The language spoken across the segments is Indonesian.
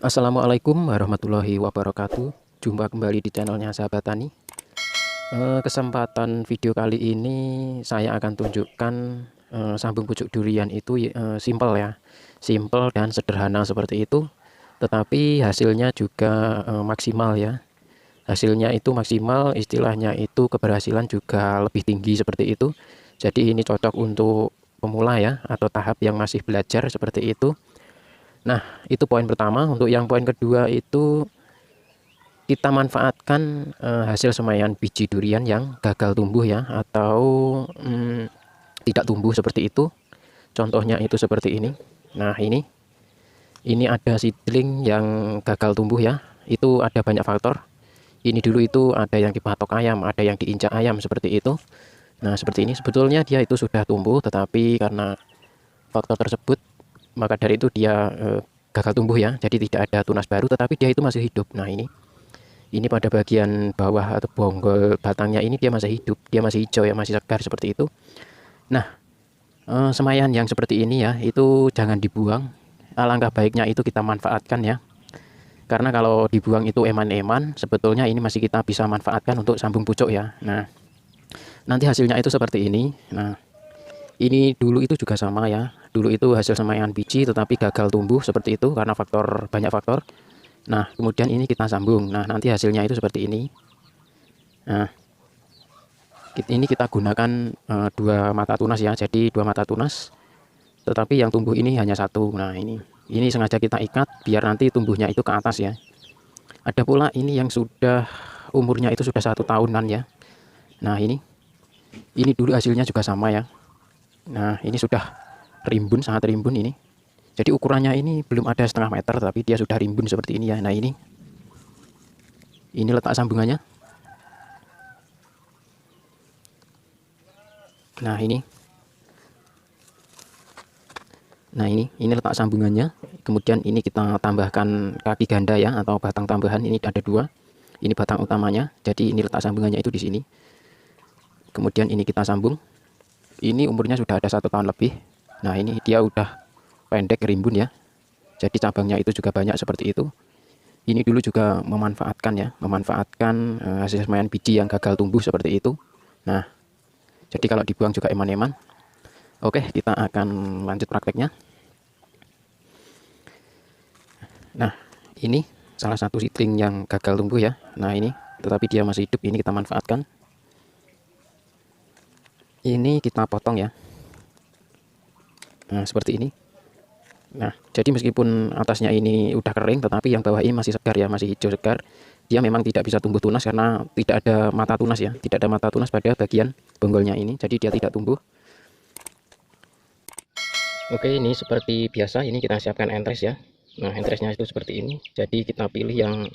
Assalamualaikum warahmatullahi wabarakatuh. Jumpa kembali di channelnya Sahabat Tani. Kesempatan video kali ini saya akan tunjukkan sambung pucuk durian itu simple ya, simple dan sederhana seperti itu. Tetapi hasilnya juga maksimal ya. Hasilnya itu maksimal, istilahnya itu keberhasilan juga lebih tinggi seperti itu. Jadi ini cocok untuk pemula ya, atau tahap yang masih belajar seperti itu. Nah, itu poin pertama. Untuk yang poin kedua itu kita manfaatkan hasil semaian biji durian yang gagal tumbuh ya, atau tidak tumbuh seperti itu. Contohnya itu seperti ini. Nah, ini ada seedling yang gagal tumbuh ya. Itu ada banyak faktor. Ini dulu itu ada yang dipatok ayam, ada yang diinjak ayam seperti itu. Nah, seperti ini sebetulnya dia itu sudah tumbuh, tetapi karena faktor tersebut maka dari itu dia gagal tumbuh ya. Jadi tidak ada tunas baru, tetapi dia itu masih hidup. Nah, ini pada bagian bawah atau bonggol batangnya ini dia masih hidup, dia masih hijau ya, masih segar seperti itu. Nah, semaian yang seperti ini ya, itu jangan dibuang. Alangkah baiknya itu kita manfaatkan ya. Karena kalau dibuang itu eman-eman, sebetulnya ini masih kita bisa manfaatkan untuk sambung pucuk ya. Nah, nanti hasilnya itu seperti ini. Nah, ini dulu itu juga sama ya. Dulu itu hasil semaian biji tetapi gagal tumbuh seperti itu karena banyak faktor. Nah, kemudian ini kita sambung. Nah, nanti hasilnya itu seperti ini. Nah, ini kita gunakan dua mata tunas ya, jadi dua mata tunas, tetapi yang tumbuh ini hanya satu. Nah, ini sengaja kita ikat biar nanti tumbuhnya itu ke atas ya. Ada pula ini yang sudah umurnya itu sudah 1 tahunan ya. Nah, ini dulu hasilnya juga sama ya. Nah, ini sudah rimbun, sangat rimbun ini. Jadi ukurannya ini belum ada 0,5 meter, tapi dia sudah rimbun seperti ini ya. Nah, ini letak sambungannya. Nah, ini letak sambungannya. Kemudian ini kita tambahkan kaki ganda ya, atau batang tambahan. Ini ada dua. Ini batang utamanya. Jadi ini letak sambungannya itu di sini. Kemudian ini kita sambung. Ini umurnya sudah ada 1 tahun lebih. Nah, ini dia udah pendek rimbun ya. Jadi cabangnya itu juga banyak seperti itu. Ini dulu juga memanfaatkan ya, memanfaatkan hasil semaian biji yang gagal tumbuh seperti itu. Nah, jadi kalau dibuang juga eman-eman. Oke, kita akan lanjut prakteknya. Nah, ini salah satu seedling yang gagal tumbuh ya. Nah, tetapi dia masih hidup, ini kita manfaatkan. Ini kita potong ya. Nah, seperti ini. Nah, jadi meskipun atasnya ini udah kering, tetapi yang bawah ini masih segar ya, masih hijau segar. Dia memang tidak bisa tumbuh tunas karena tidak ada mata tunas ya, tidak ada mata tunas pada bagian bonggolnya ini, jadi dia tidak tumbuh. Oke, ini seperti biasa, ini kita siapkan entres ya. Nah, entresnya itu seperti ini. Jadi kita pilih yang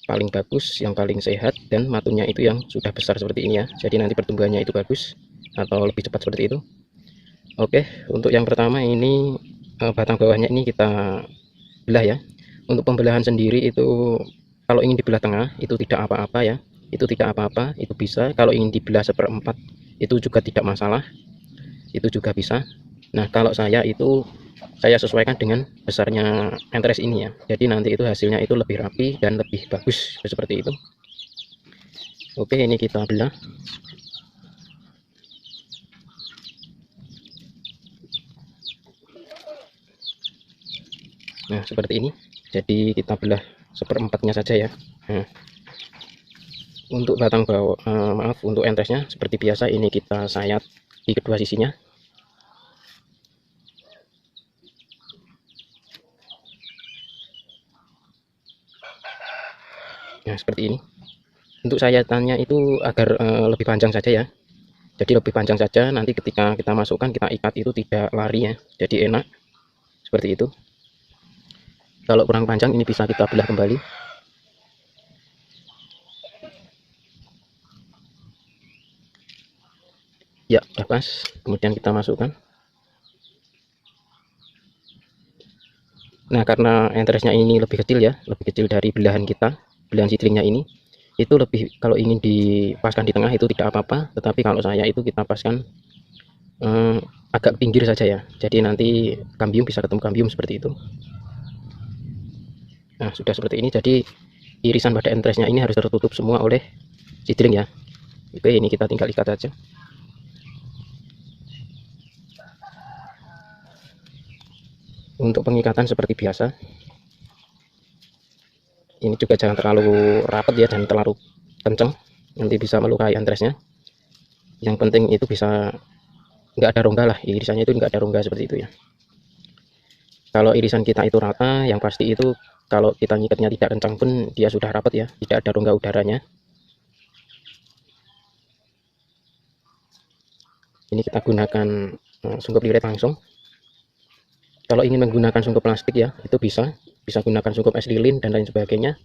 paling bagus, yang paling sehat, dan matunya itu yang sudah besar seperti ini ya. Jadi nanti pertumbuhannya itu bagus atau lebih cepat seperti itu. Oke, untuk yang pertama ini batang bawahnya ini kita belah ya. Untuk pembelahan sendiri itu kalau ingin dibelah tengah itu tidak apa-apa ya. Itu tidak apa-apa, itu bisa. Kalau ingin dibelah seperempat itu juga tidak masalah. Itu juga bisa. Nah, kalau saya sesuaikan dengan besarnya entres ini ya. Jadi nanti itu hasilnya itu lebih rapi dan lebih bagus seperti itu. Oke, ini kita belah. Nah, seperti ini. Jadi kita belah seperempatnya saja ya. Nah, untuk batang bawah, maaf, untuk entresnya seperti biasa ini kita sayat di kedua sisinya. Nah, seperti ini. Untuk sayatannya itu agar lebih panjang saja ya. Jadi lebih panjang saja, nanti ketika kita masukkan, kita ikat itu tidak lari ya. Jadi enak. Seperti itu. Kalau kurang panjang ini bisa kita belah kembali. Ya, udah pas. Kemudian kita masukkan. Nah, karena entresnya ini lebih kecil ya, lebih kecil dari belahan kita, belahan seedlingnya ini, itu lebih, kalau ingin dipaskan di tengah itu tidak apa-apa, tetapi kalau saya itu kita paskan agak pinggir saja ya. Jadi nanti kambium bisa ketemu kambium seperti itu. Nah, sudah seperti ini. Jadi irisan pada entresnya ini harus tertutup semua oleh seedling ya. Oke, ini kita tinggal ikat aja. Untuk pengikatan seperti biasa, ini juga jangan terlalu rapat ya, dan terlalu kenceng, nanti bisa melukai entresnya. Yang penting itu bisa nggak ada rongga lah, irisannya itu nggak ada rongga seperti itu ya. Kalau irisan kita itu rata, yang pasti itu kalau kita ngikatnya tidak kencang pun dia sudah rapat ya, tidak ada rongga udaranya. Ini kita gunakan sungkup liret langsung. Kalau ingin menggunakan sungkup plastik ya, itu bisa gunakan sungkup es lilin dan lain sebagainya.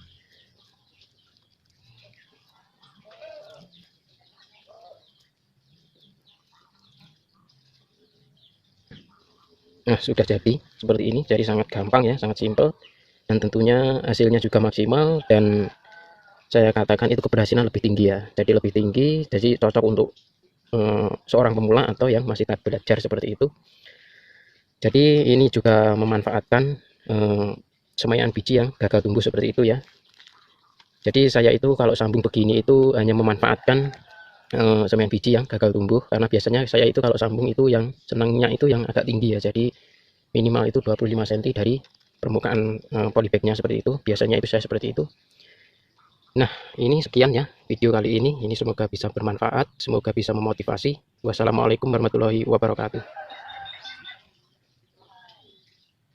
Nah, sudah jadi seperti ini. Jadi sangat gampang ya, sangat simpel, dan tentunya hasilnya juga maksimal, dan saya katakan itu keberhasilan lebih tinggi ya. Jadi lebih tinggi, jadi cocok untuk seorang pemula atau yang masih tahap belajar seperti itu. Jadi ini juga memanfaatkan semaian biji yang gagal tumbuh seperti itu ya. Jadi saya itu kalau sambung begini itu hanya memanfaatkan semaian biji yang gagal tumbuh, karena biasanya saya itu kalau sambung itu yang senangnya itu yang agak tinggi ya. Jadi minimal itu 25 cm dari permukaan polybagnya seperti itu. Biasanya itu saya seperti itu. Nah, ini sekian ya video kali ini. Ini semoga bisa bermanfaat, semoga bisa memotivasi. Wassalamualaikum warahmatullahi wabarakatuh.